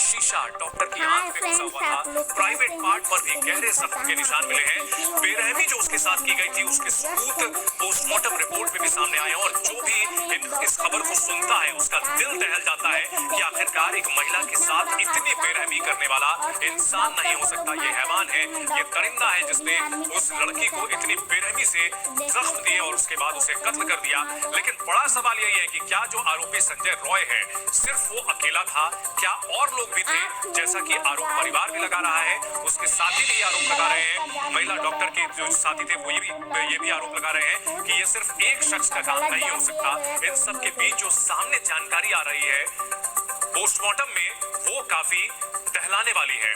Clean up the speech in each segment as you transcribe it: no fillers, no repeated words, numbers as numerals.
शीशा डॉक्टर की आंख में घुसा हुआ था। प्राइवेट पार्ट पर भी गहरे जख्म के निशान मिले हैं। बेरहमी जो उसके साथ की गई थी उसके सबूत पोस्टमार्टम रिपोर्ट में भी सामने आए और जो भी इस खबर को सुनता है उसका दिल दहल जाता है कि आखिरकार एक महिला के साथ इतनी बेरहमी करने वाला इंसान नहीं हो सकता। ये हैवान है, ये दरिंदा है जिसने उस लड़की को इतनी बेरहमी से जख्म दिए और उसके बाद उसे कत्ल कर दिया। लेकिन बड़ा सवाल यही है कि क्या जो आरोपी संजय रॉय है सिर्फ वो अकेला था, क्या और लोग भी थे, जैसा कि आरोप परिवार भी लगा रहा है, उसके साथी भी आरोप लगा रहे हैं। महिला डॉक्टर के जो साथी थे वो ये भी आरोप लगा रहे हैं कि ये सिर्फ एक शख्स का काम नहीं हो सकता। इन सब के बीच जो सामने जानकारी आ रही है पोस्टमार्टम में वो काफी दहलाने वाली है।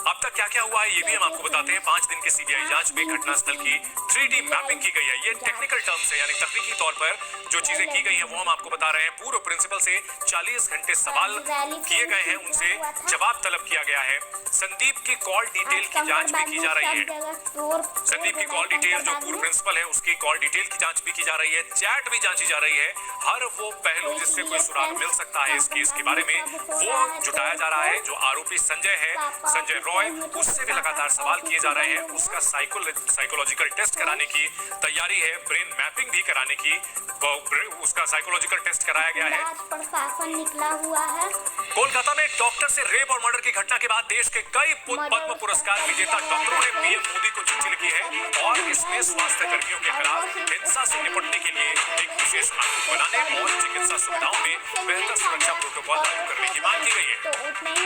अब तक क्या क्या हुआ है ये भी हम आपको बताते हैं। 5 दिन की सीबीआई जांच में घटनास्थल की 3D मैपिंग की गई है। ये टेक्निकल टर्म्स है, यानी तकनीकी तौर पर जो चीजें की गई हैं वो हम आपको बता रहे हैं। पूर्व प्रिंसिपल से 40 घंटे सवाल किए गए हैं, उनसे जवाब तलब किया गया है। संदीप की कॉल डिटेल की जांच भी की जा रही है। संदीप की कॉल डिटेल, जो पूर्व प्रिंसिपल है उसकी कॉल डिटेल की जांच भी की जा रही है। चैट भी जांची जा रही है। हर वो पहलू जिससे कोई सुराग मिल सकता है इस केस के बारे में वो जुटाया जा रहा है। जो आरोपी संजय है, संजय रॉय, उससे भी लगातार सवाल किए जा रहे हैं। उसका साइकोलॉजिकल टेस्ट कराने की तैयारी है, ब्रेन मैपिंग भी कराने की, उसका साइकोलॉजिकल टेस्ट कराया गया है। प्रशासन निकला हुआ है। कोलकाता में एक डॉक्टर से रेप और मर्डर की घटना के बाद देश के कई पद्म पुरस्कार विजेता डॉक्टरों ने पीएम मोदी को चिट्ठी लिखी है और इसमें स्वास्थ्य कर्मियों के खिलाफ हिंसा से निपटने के लिए एक विशेष कानून बनाने और चिकित्सा सुविधाओं में बेहतर सुरक्षा प्रोटोकॉल लागू करने की मांग की गई है।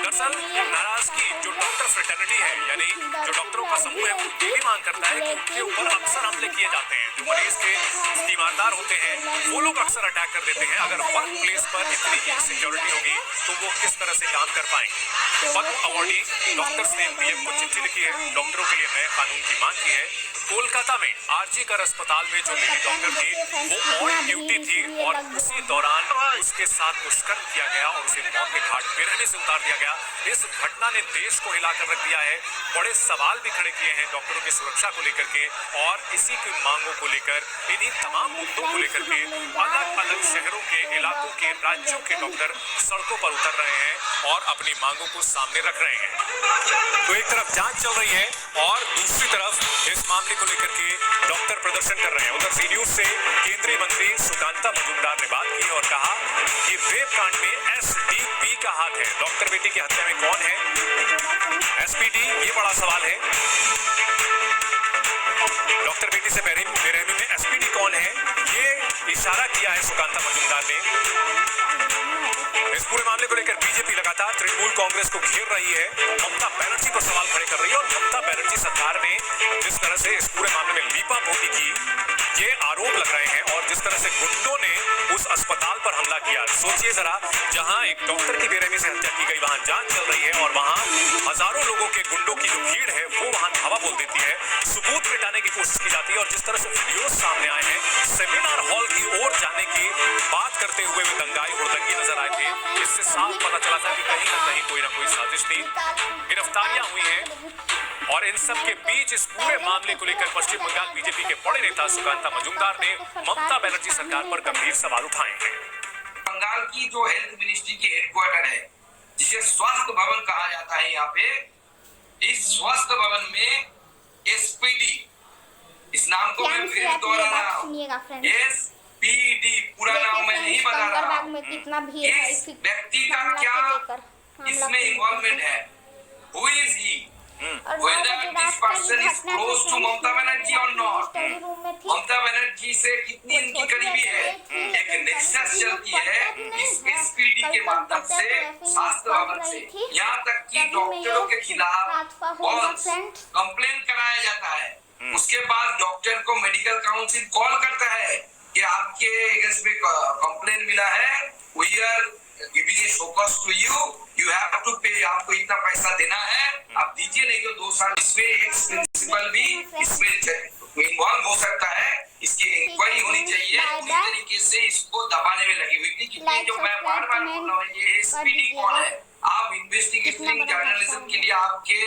दरअसल नाराजगी जो डॉक्टर फ्रेटर्निटी है, यानी जो डॉक्टरों का समूह है, वो ये भी मांग करता है कि उनके ऊपर अक्सर हमले किए जाते हैं। जो मरीज के तीमारदार होते हैं वो लोग अक्सर अटैक कर देते हैं। अगर वर्क प्लेस पर इतनी इनसिक्योरिटी होगी तो वो किस तरह से काम कर पाएंगे। पद्म अवार्डी डॉक्टर्स ने पीएम को चिट्ठी लिखी है, डॉक्टरों के लिए नए कानून की मांग की है। कोलकाता में आरजी कर अस्पताल में जो लेडी डॉक्टर थी वो ऑन ड्यूटी थी और उसी दौरान उसके साथ दुष्कर्म किया गया और उसे मौत के घाट बेरहमी से उतार दिया गया। इस घटना ने देश को हिलाकर रख दिया है। बड़े सवाल भी खड़े किए हैं डॉक्टरों की सुरक्षा को लेकर के और इसी की मांगों को लेकर, इन्हीं तमाम मुद्दों को लेकर के अलग अलग शहरों के, इलाकों के, राज्यों के डॉक्टर सड़कों पर उतर रहे हैं और अपनी मांगों को सामने रख रहे हैं। तो एक तरफ जांच चल रही है और दूसरी तरफ इस मामले को लेकर के डॉक्टर प्रदर्शन कर रहे हैं। उधर सी न्यूज से केंद्रीय मंत्री सुकांता मजूमदार ने बात की और कहा कि रेप कांड में एसडीपी का हाथ है। डॉक्टर बेटी की हत्या में कौन है एसपीडी, ये बड़ा सवाल है। डॉक्टर बेटी से बेरहमी में एसपीडी कौन है, ये इशारा किया है सुकांता मजूमदार ने। इस पूरे मामले को लेकर बीजेपी लगातार तृणमूल कांग्रेस को घेर रही है, ममता बनर्जी पर सवाल खड़े कर रही है और ममता बनर्जी सरकार ने जिस तरह से इस पूरे मामले में लीपापोती की, ये आरोप लग रहे हैं और जिस तरह से गुंडों ने उस अस्पताल पर हमला किया। सोचिए जरा, जहां एक डॉक्टर की बेरहमी से हत्या की गई वहां जांच चल रही है और वहां हजारों लोगों के गुंडों की जो भीड़ है वो वहां धावा बोल देती है, सबूत मिटाने की कोशिश की जाती है और जिस तरह से वीडियोस सामने आए हैं, सेमिनार हॉल की ओर जाने की बात करते हुए वे दंगाई हुड़दंगी नजर आए थे। इससे साफ पता चला था कि कहीं ना कोई साजिश थी। गिरफ्तारियां हुई हैं और इन सब के बीच इस पूरे मामले को लेकर पश्चिम बंगाल बीजेपी के बड़े नेता सुकांता मजूमदार ने ममता बनर्जी सरकार पर गंभीर सवाल उठाए हैं। बंगाल की जो हेल्थ मिनिस्ट्री की हेडक्वार्टर है, जिसे स्वास्थ्य भवन कहा जाता है, यहाँ पे इस स्वास्थ्य भवन में एसपीडी, इस नाम को मैं फिर दोहरा रहा हूँ, एसपीडी, पूरा नाम मैं नहीं बता रहा हूँ। इस व्यक्ति का क्या इसमें इन्वॉल्वमेंट है, who is he, whether this person is close to Mamata Banerjee or not, Mamata Banerjee से कितनी उनकी करीबी है, एक नेक्सस चलती है इस एसपीडी के माध्यम से, स्वास्थ्य भवन से, यहाँ तक कि डॉक्टरों के खिलाफ कंप्लेन कराया जाता है। उसके बाद डॉक्टर को मेडिकल काउंसिल कॉल करता है कि आपके अगेंस्ट में कंप्लेन मिला है, we are giving a show cause to you, you have to pay, आपको इतना पैसा देना है, आप दीजिए, नहीं तो 2 साल। इसमें एक प्रिंसिपल भी इसमें इन्वॉल्व हो सकता है, इसकी इंक्वायरी होनी चाहिए। पूरी तरीके से इसको दबाने में लगी हुई थी। जो मैं बार बार बोल रहा हूँ, ये एसपीडी कौन है, आप इन्वेस्टिगेटिंग जर्नलिज्म के लिए आपके